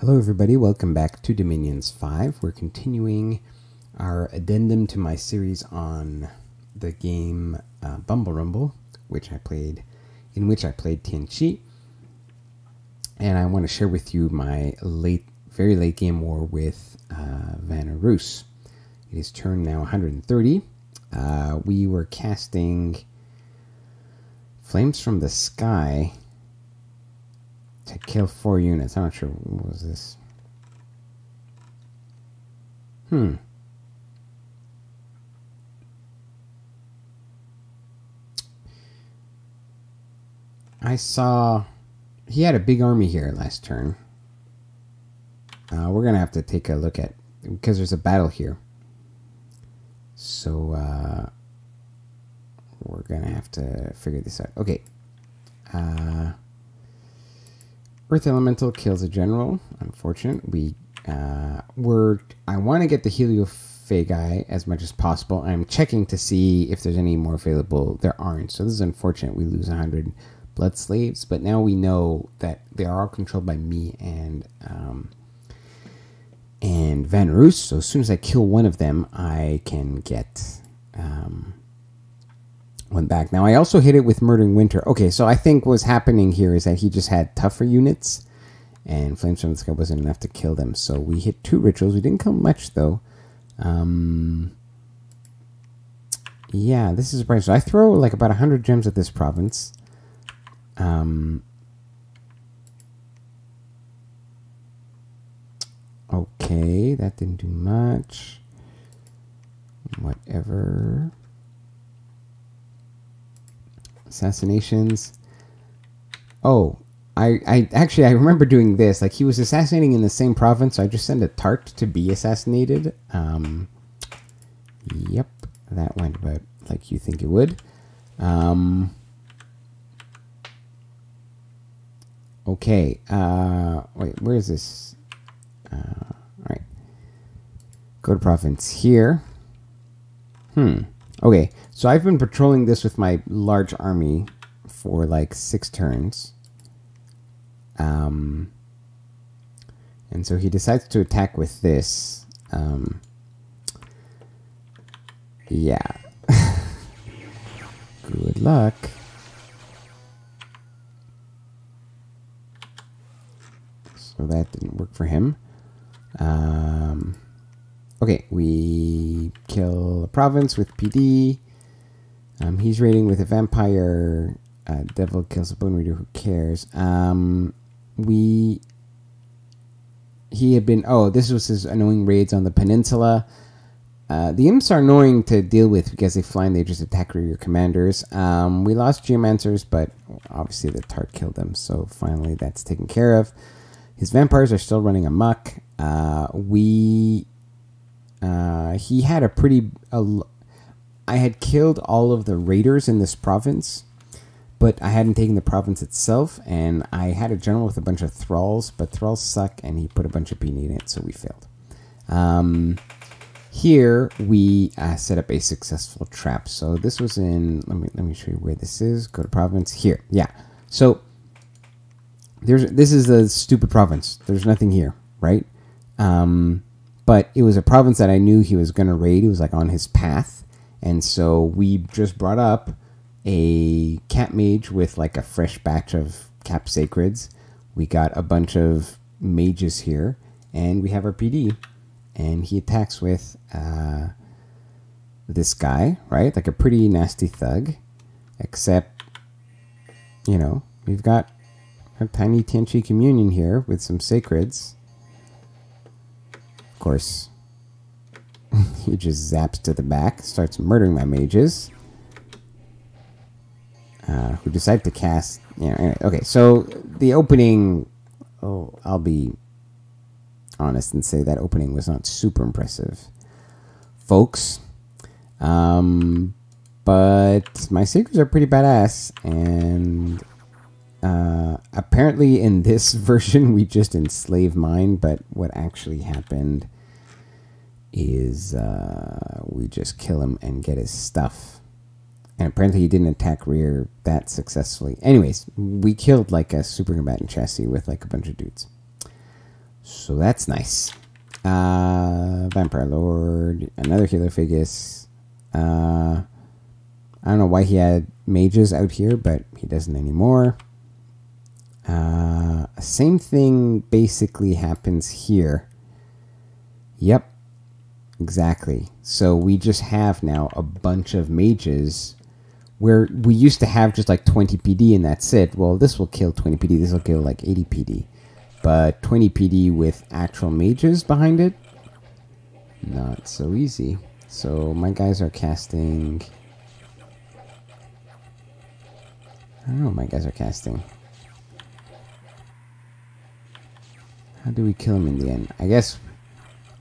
Hello everybody, welcome back to Dominions 5. We're continuing our addendum to my series on the game BumbleRumble, in which I played Tianqi. And I want to share with you my very late game war with Vanarus. It is turn now 130. We were casting Flames from the Sky to kill 4 units. I'm not sure what was this. I saw he had a big army here last turn. We're gonna have to take a look at, because there's a battle here. So we're gonna have to figure this out. Okay. Earth Elemental kills a general. Unfortunate. I want to get the Heliophagai as much as possible. I'm checking to see if there's any more available. There aren't. So this is unfortunate. We lose 100 blood slaves, but now we know that they are all controlled by me and Vanarus. So as soon as I kill one of them, I can get one back. Now I also hit it with Murdering Winter. Okay, so I think what's happening here is that he just had tougher units, and Flames from the Sky wasn't enough to kill them. So we hit 2 rituals. We didn't kill much though. Yeah, this is surprising. So I throw like about 100 gems at this province. Okay, that didn't do much. Whatever. Assassinations. Oh, I actually remember doing this. Like, he was assassinating in the same province, so I just sent a tart to be assassinated. Yep, that went about like you think it would. Okay. Wait, where is this? All right. Go to province here. Okay, so I've been patrolling this with my large army for like 6 turns. And so he decides to attack with this. Yeah. Good luck. So that didn't work for him. Okay, we kill a province with PD. He's raiding with a vampire. Devil kills a bone reader. Who cares? He had been. Oh, this was his annoying raids on the peninsula. The imps are annoying to deal with because they fly and they just attack your commanders. We lost Geomancers, but obviously the tart killed them. So finally, that's taken care of. His vampires are still running amok. He had a pretty... I had killed all of the raiders in this province, but I hadn't taken the province itself, and I had a general with a bunch of thralls, but thralls suck, and he put a bunch of PD in it, so we failed. Here, we set up a successful trap. So this was in... Let me show you where this is. Go to province. Here. Yeah. So... This is a stupid province. There's nothing here, right? But it was a province that I knew he was going to raid. It was like on his path. And so we just brought up a cat mage with like a fresh batch of cap sacreds. We got a bunch of mages here. And we have our PD. And he attacks with this guy, right? Like a pretty nasty thug. Except, you know, we've got a tiny Tianqi communion here with some sacreds. Of course, he just zaps to the back, starts murdering my mages, who decide to cast. Anyway, okay, so the opening. Oh, I'll be honest and say that opening was not super impressive, folks. But my sacreds are pretty badass, and apparently in this version we just enslave mine, but what actually happened is we just kill him and get his stuff. And apparently he didn't attack rear that successfully. Anyways, we killed like a super combatant chassis with like a bunch of dudes. So that's nice. Vampire Lord, another Helophagus. I don't know why he had mages out here, but he doesn't anymore. Same thing basically happens here. Yep, exactly. So we just have now a bunch of mages where we used to have just like 20 PD and that's it. Well, this will kill 20 PD. This will kill like 80 PD. But 20 PD with actual mages behind it, not so easy. So my guys are casting... I don't know what my guys are casting. How do we kill him in the end? I guess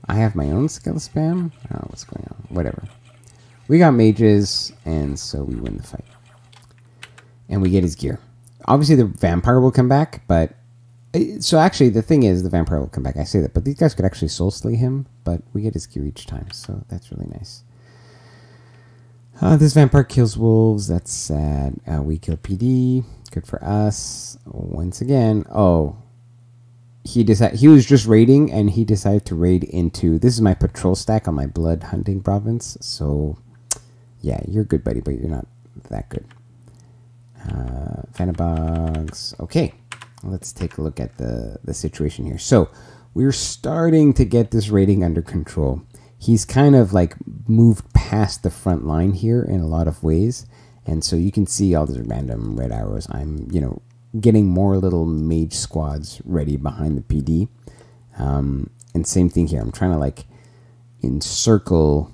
I have my own skill spam? I don't know what's going on. Whatever. We got mages, and so we win the fight. And we get his gear. Obviously the vampire will come back, but... So actually, the thing is, the vampire will come back. I say that, but these guys could actually soul slay him, but we get his gear each time, so that's really nice. This vampire kills wolves. That's sad. We kill PD. Good for us. Once again, he was just raiding, and he decided to raid into... This is my patrol stack on my blood hunting province, so yeah, you're good, buddy, but you're not that good. Vanabogs. Okay. Let's take a look at the situation here. So we're starting to get this raiding under control. He's kind of like moved past the front line here in a lot of ways. And so you can see all these random red arrows. I'm, getting more little mage squads ready behind the PD. And same thing here. I'm trying to like encircle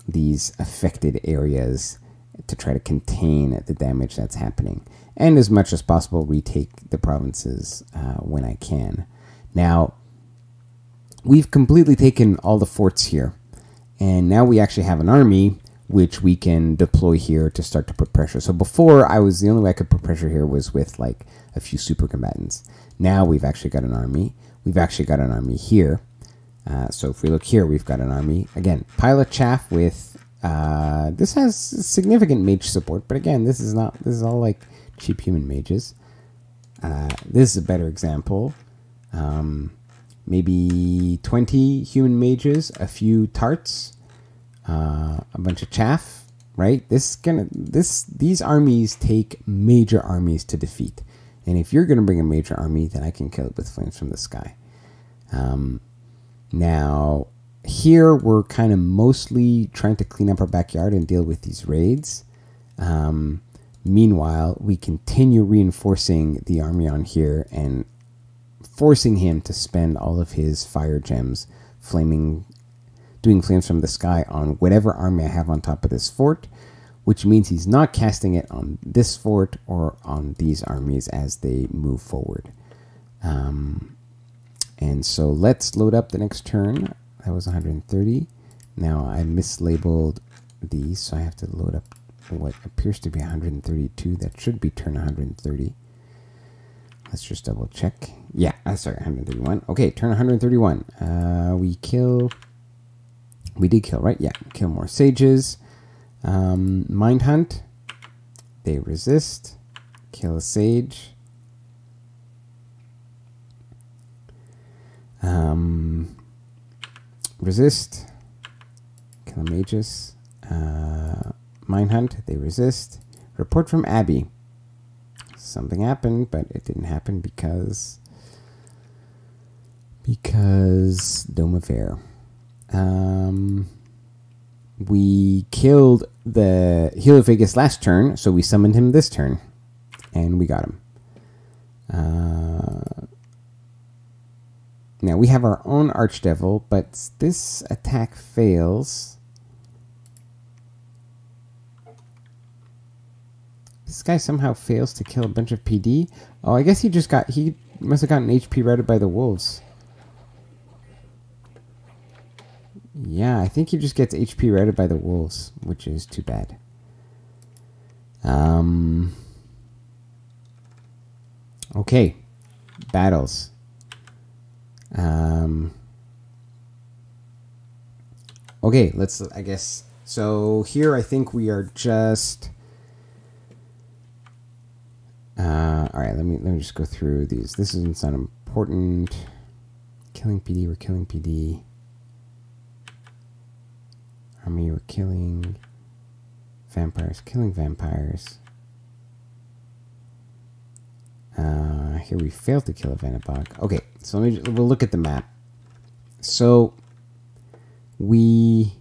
these affected areas to try to contain the damage that's happening. And as much as possible, retake the provinces when I can. Now, we've completely taken all the forts here. And now we actually have an army, which we can deploy here to start to put pressure. So before, the only way I could put pressure here was with like a few super combatants. Now we've actually got an army. We've actually got an army here. So if we look here, we've got an army. Again, pile of chaff with... this has significant mage support. But again, this is all like... cheap human mages. This is a better example. Maybe 20 human mages, a few tarts, a bunch of chaff, right? These armies take major armies to defeat. And if you're gonna bring a major army, then I can kill it with flames from the sky. Now here we're kind of mostly trying to clean up our backyard and deal with these raids. Meanwhile, we continue reinforcing the army on here and forcing him to spend all of his fire gems doing flames from the sky on whatever army I have on top of this fort, which means he's not casting it on this fort or on these armies as they move forward. And so let's load up the next turn. That was 130. Now I mislabeled these, so I have to load up what appears to be 132. That should be turn 130. Let's just double check. Yeah, sorry, 131. Okay, turn 131. We did kill, right? Yeah, kill more sages. Mind hunt. They resist. Kill a sage. Resist. Kill a magus. Mind hunt, they resist. Report from Abby. Something happened, but it didn't happen because Dome of Air. We killed the Helophagus last turn, so we summoned him this turn, and we got him. Now we have our own Archdevil, but this attack fails. This guy somehow fails to kill a bunch of PD. Oh, I guess he must have gotten HP routed by the wolves. Yeah, I think he just gets HP routed by the wolves, which is too bad. Okay, battles. Okay, I guess, so here I think we are just... Alright, let me just go through these. This isn't important. killing PD, we're killing PD. Army, we're killing vampires, killing vampires. Here we failed to kill a Vanabog. Okay, so we'll look at the map. So we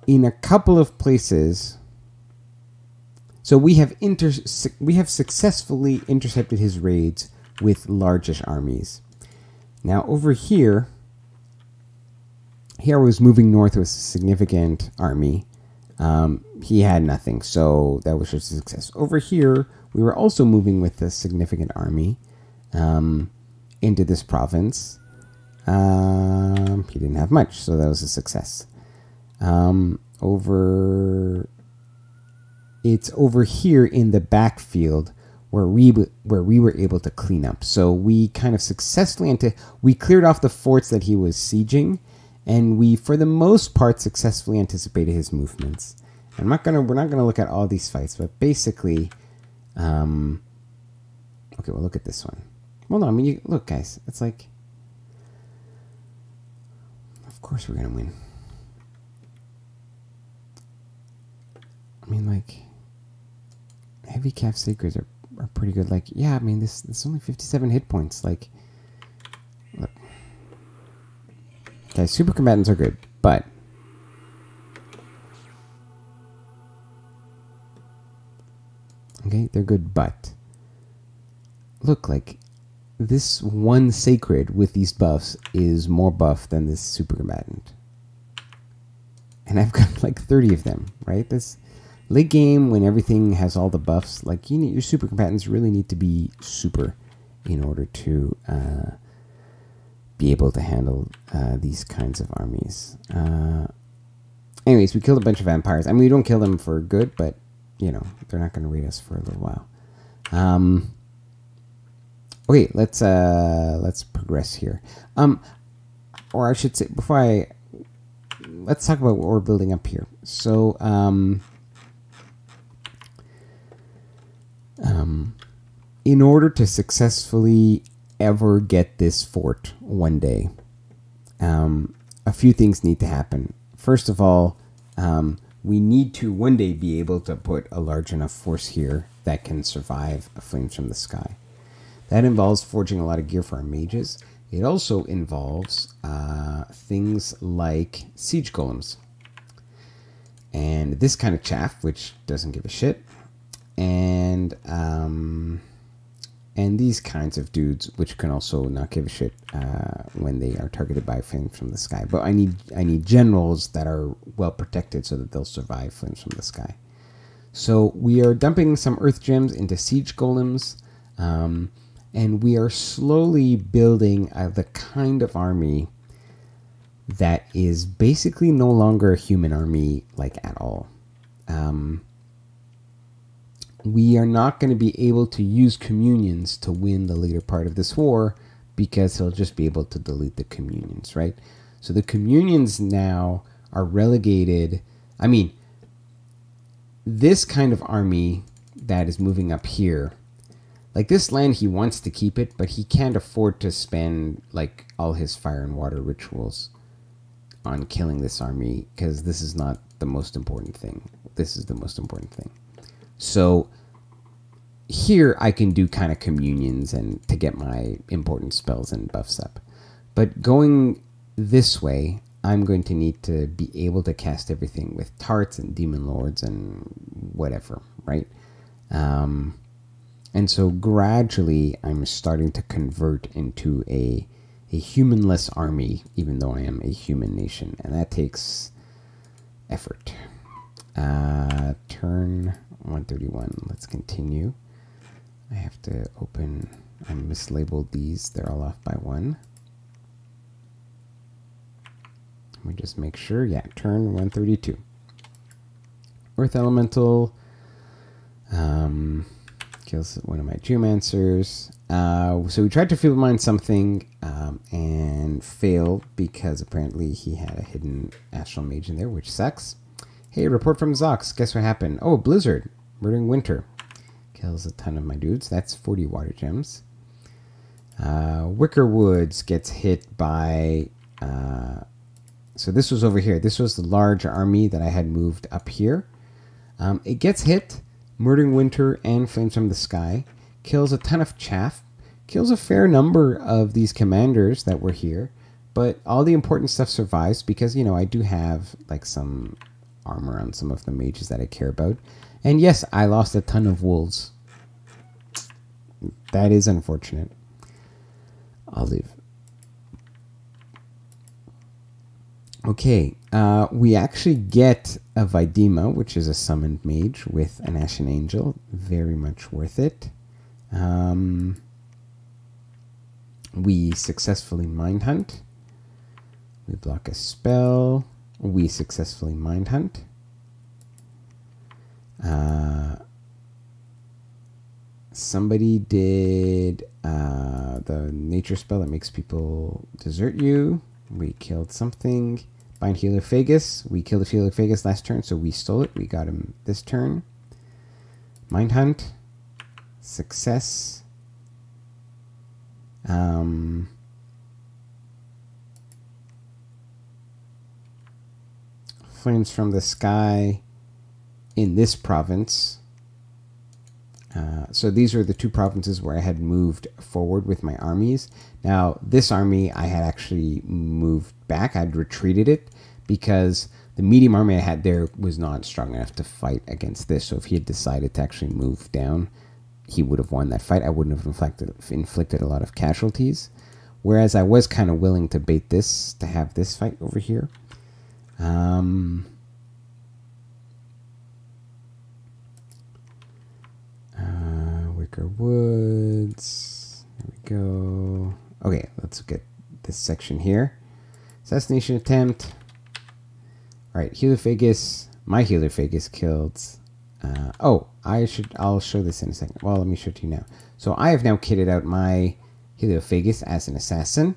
in a couple of places. So we have successfully intercepted his raids with largish armies. Now over here I was moving north with a significant army. He had nothing, so that was just a success. Over here, we were also moving with a significant army into this province. He didn't have much, so that was a success. It's over here in the backfield where we were able to clean up. So we kind of successfully we cleared off the forts that he was sieging, and we, for the most part, successfully anticipated his movements. We're not gonna look at all these fights, but basically, okay, we'll look at this one. Well, no, I mean, look, guys, it's like, of course we're gonna win. I mean, like, heavy calf sacreds are pretty good. Like, yeah, I mean, this is only 57 hit points. Like, look, guys, super combatants are good, but okay, they're good, but look, like, this one sacred with these buffs is more buff than this super combatant. And I've got like 30 of them, right? This late game, when everything has all the buffs, like, your super combatants really need to be super in order to be able to handle these kinds of armies. Anyways, we killed a bunch of vampires. I mean, we don't kill them for good, but they're not going to raid us for a little while. Okay, let's progress here. Or I should say, let's talk about what we're building up here. So, in order to successfully ever get this fort one day, a few things need to happen. First of all, we need to one day be able to put a large enough force here that can survive a flames from the sky. That involves forging a lot of gear for our mages. It also involves things like siege golems and this kind of chaff, which doesn't give a shit, and these kinds of dudes, which can also not give a shit when they are targeted by flames from the sky. But I need generals that are well protected so that they'll survive flames from the sky. So we are dumping some earth gems into siege golems, and we are slowly building the kind of army that is basically no longer a human army, like, at all. We are not going to be able to use communions to win the later part of this war, because he'll just be able to delete the communions, right? So the communions now are relegated. I mean, this kind of army that is moving up here, like, this land, he wants to keep it, but he can't afford to spend, like, all his fire and water rituals on killing this army, because this is not the most important thing. This is the most important thing. So here I can do kind of communions and to get my important spells and buffs up. But going this way, I'm going to need to be able to cast everything with tarts and demon lords and whatever, right? And so gradually I'm starting to convert into a humanless army, even though I am a human nation, and that takes effort. Turn 131. Let's continue. I have to open. I mislabeled these. They're all off by 1. Let me just make sure. Yeah, turn 132. Earth Elemental. Kills one of my Geomancers. So we tried to field mine something and failed because apparently he had a hidden Astral Mage in there, which sucks. Hey, report from Zox. Guess what happened? Oh, a blizzard. Murdering winter. Kills a ton of my dudes. That's 40 water gems. Wicker Woods gets hit by... so this was over here. This was the large army that I had moved up here. It gets hit, Murdering Winter and Flames from the Sky. Kills a ton of chaff. Kills a fair number of these commanders that were here. But all the important stuff survives because, you know, I do have like some armor on some of the mages that I care about. And yes, I lost a ton of wolves. That is unfortunate. I'll leave. Okay, we actually get a Vidima, which is a summoned mage with an Ashen Angel. Very much worth it. We successfully Mind Hunt. We block a spell. We successfully Mind Hunt. Somebody did the nature spell that makes people desert you. We killed something. Bind Helophagus. We killed a Helophagus last turn, so we stole it. We got him this turn. Mind Hunt. Success. Flames from the Sky in this province. So these are the two provinces where I had moved forward with my armies. Now, this army I had actually moved back. I'd retreated it because the medium army I had there was not strong enough to fight against this. So if he had decided to actually move down, he would have won that fight. I wouldn't have inflicted a lot of casualties. Whereas I was kind of willing to bait this, to have this fight over here. Wicker Woods. There we go. Okay, let's get this section here. Assassination attempt. Alright, Helophagus. My Helophagus killed. I'll show this in a second. Well, let me show it to you now. So I have now kitted out my Helophagus as an assassin.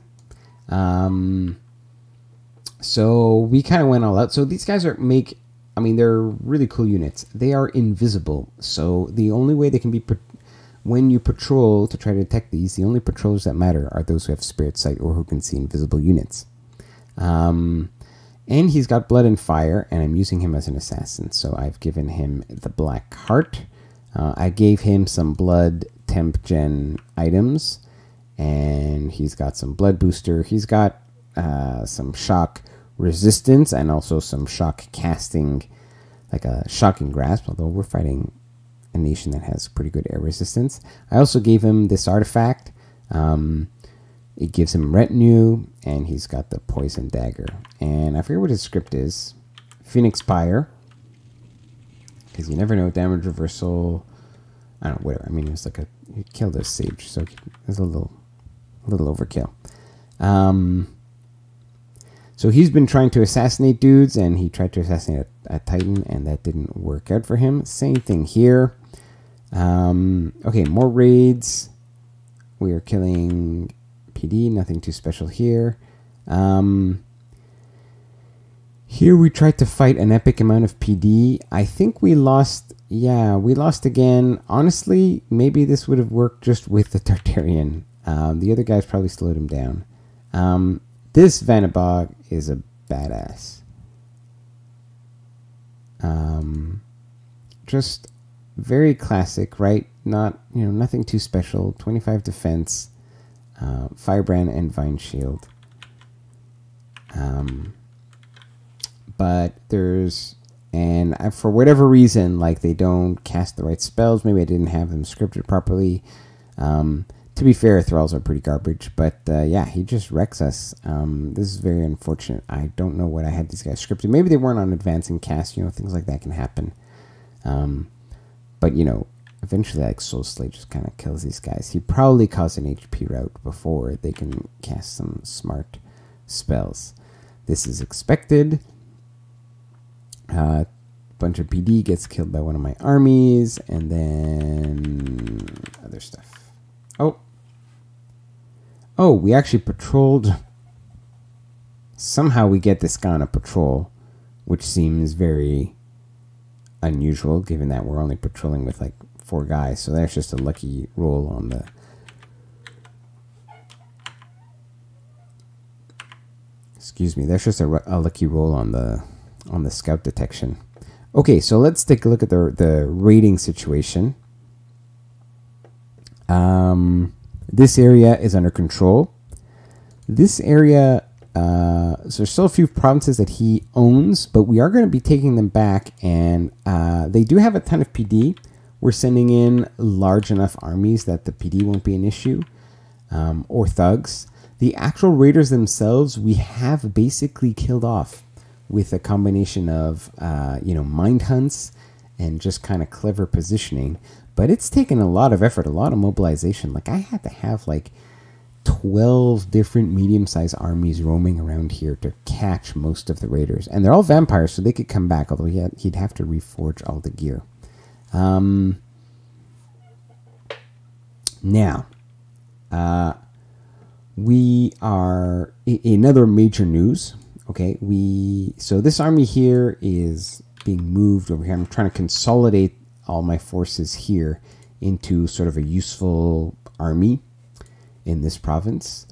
So we kind of went all out. So these guys they're really cool units. They are invisible. So the only way they can be, when you patrol to try to detect these, the only patrollers that matter are those who have spirit sight or who can see invisible units. And he's got blood and fire, and I'm using him as an assassin. So I've given him the Black Heart. I gave him some blood temp gen items, and he's got some blood booster. He's got some shock resistance and also some shock casting, like a shocking grasp, although we're fighting a nation that has pretty good air resistance. I also gave him this artifact. It gives him retinue, and he's got the poison dagger. And I forget what his script is. Phoenix Pyre, because you never know. Damage reversal. I don't know, whatever. I mean, it was like he killed a sage, so it was a little overkill. So he's been trying to assassinate dudes, and he tried to assassinate a Titan, and that didn't work out for him. Same thing here. Okay, more raids. We are killing PD, nothing too special here. Here we tried to fight an epic amount of PD. I think we lost. Yeah, we lost again. Honestly, maybe this would have worked just with the Tartarian. The other guys probably slowed him down. This Vanabog is a badass. Just very classic, right? Not, nothing too special. 25 defense, Firebrand and Vine Shield. But there's, and for whatever reason, like they don't cast the right spells. Maybe I didn't have them scripted properly. To be fair, thralls are pretty garbage, but yeah, he just wrecks us. This is very unfortunate. I don't know what I had these guys scripted. Maybe they weren't on advancing cast, things like that can happen. But, eventually, like, Soul Slay just kind of kills these guys. He probably caused an HP rout before they can cast some smart spells. This is expected. Bunch of PD gets killed by one of my armies, and then other stuff. Oh, we actually patrolled. Somehow we get this guy on a patrol, which seems very unusual, given that we're only patrolling with like 4 guys. So that's just a lucky roll on the Excuse me. That's just a lucky roll on the scout detection. Okay, so let's take a look at the raiding situation. This area is under control. This area, so there's still a few provinces that he owns, but we are going to be taking them back, and they do have a ton of PD. We're sending in large enough armies that the PD won't be an issue, or thugs. The actual raiders themselves, we have basically killed off with a combination of, mind hunts and just kind of clever positioning. But it's taken a lot of effort, a lot of mobilization. Like, I had to have, 12 different medium-sized armies roaming around here to catch most of the raiders. And they're all vampires, so they could come back, although he'd have to reforge all the gear. Now, we are... In other major news, okay, so this army here is being moved over here. I'm trying to consolidate all my forces here into sort of a useful army in this province.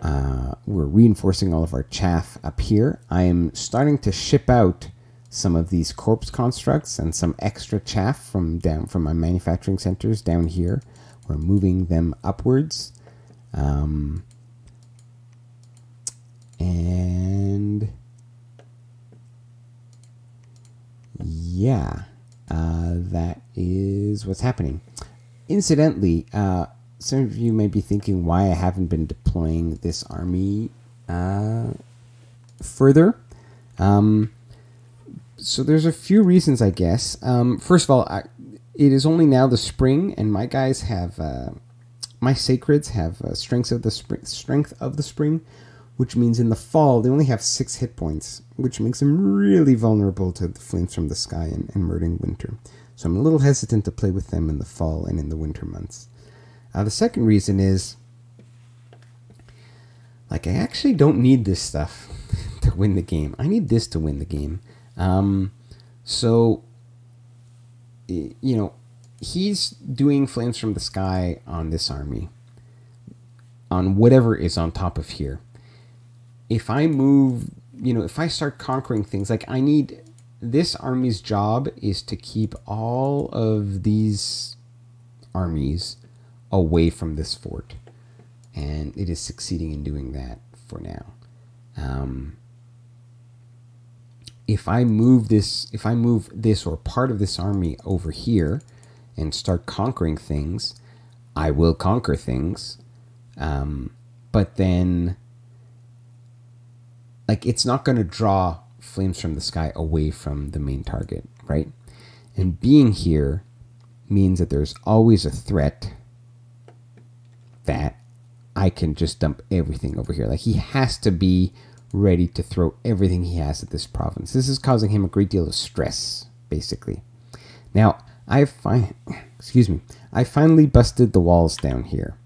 We're reinforcing all of our chaff up here. I am starting to ship out some of these corpse constructs and some extra chaff from my manufacturing centers down here. We're moving them upwards. And yeah, that is what's happening. Incidentally, some of you may be thinking why I haven't been deploying this army further. So there's a few reasons, I guess. First of all, it is only now the spring, and my guys have my sacreds have strength of the spring, which means in the fall they only have 6 hit points, which makes them really vulnerable to the flames from the sky and murdering winter. So I'm a little hesitant to play with them in the fall and in the winter months. The second reason is, I actually don't need this stuff to win the game. I need this to win the game. So, he's doing flames from the sky on this army, on whatever is on top of here. If I move, if I start conquering things, I need... This army's job is to keep all of these armies away from this fort. And it is succeeding in doing that for now. If I move this or part of this army over here and start conquering things, I will conquer things. But then, it's not going to draw flames from the sky away from the main target, right? And being here means that there's always a threat that I can just dump everything over here. He has to be ready to throw everything he has at this province. This is causing him a great deal of stress, basically. Now, I finally busted the walls down here,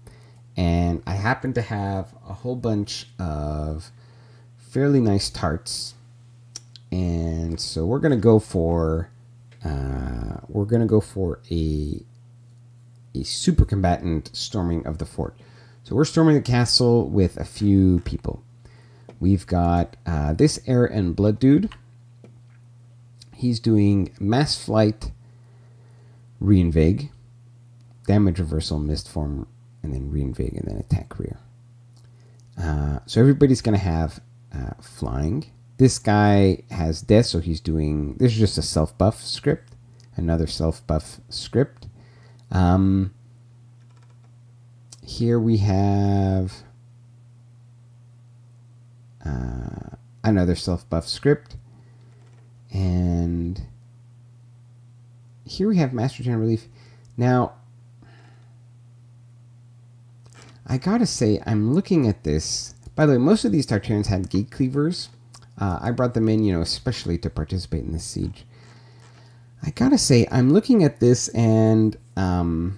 and I happen to have a whole bunch of fairly nice tarts, and so we're gonna go for a super combatant storming of the fort. So we're storming the castle with a few people. We've got this Air and Blood dude. He's doing mass flight, reinvig, damage reversal, mist form, and then reinvig, and then attack rear. So everybody's going to have flying. This guy has death, so he's doing... This is just a self-buff script. Another self-buff script. Here we have another self-buff script. And here we have Master General Relief. Now, I gotta say, I'm looking at this. By the way, most of these Tartarians had gate cleavers. I brought them in, especially to participate in this siege. I gotta say, I'm looking at this and I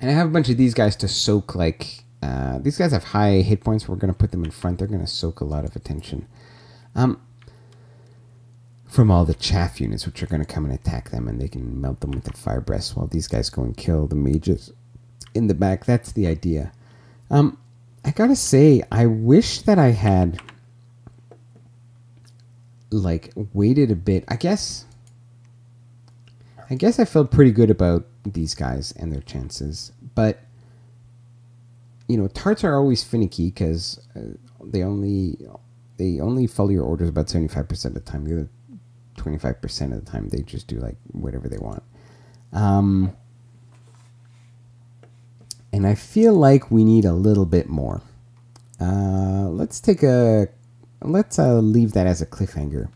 have a bunch of these guys to soak, these guys have high hit points. We're going to put them in front. They're going to soak a lot of attention from all the chaff units, which are going to come and attack them, and they can melt them with their fire breaths while these guys go and kill the mages in the back. That's the idea. I gotta say, I wish that I had like waited a bit. I guess I felt pretty good about these guys and their chances, but you know, tarts are always finicky because they only follow your orders about 75% of the time. The other 25% of the time, they just do like whatever they want. And I feel like we need a little bit more. Let's leave that as a cliffhanger.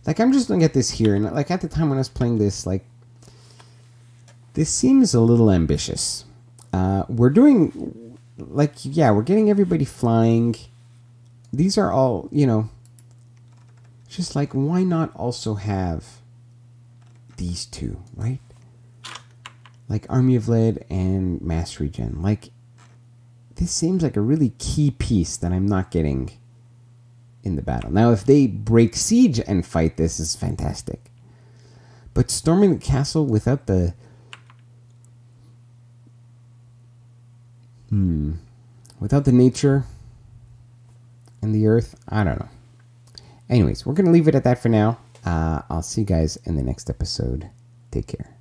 Like I'm just looking at this here, and like at the time when I was playing this, like this seems a little ambitious. We're doing like, yeah, we're getting everybody flying. These are all, you know, just like, why not also have these two, right? Like Army of Lead and Mass Regen. Like, this seems like a really key piece that I'm not getting in the battle. Now, if they break siege and fight, this is fantastic. But storming the castle without the... without the nature and the earth, I don't know. Anyways, we're going to leave it at that for now. I'll see you guys in the next episode. Take care.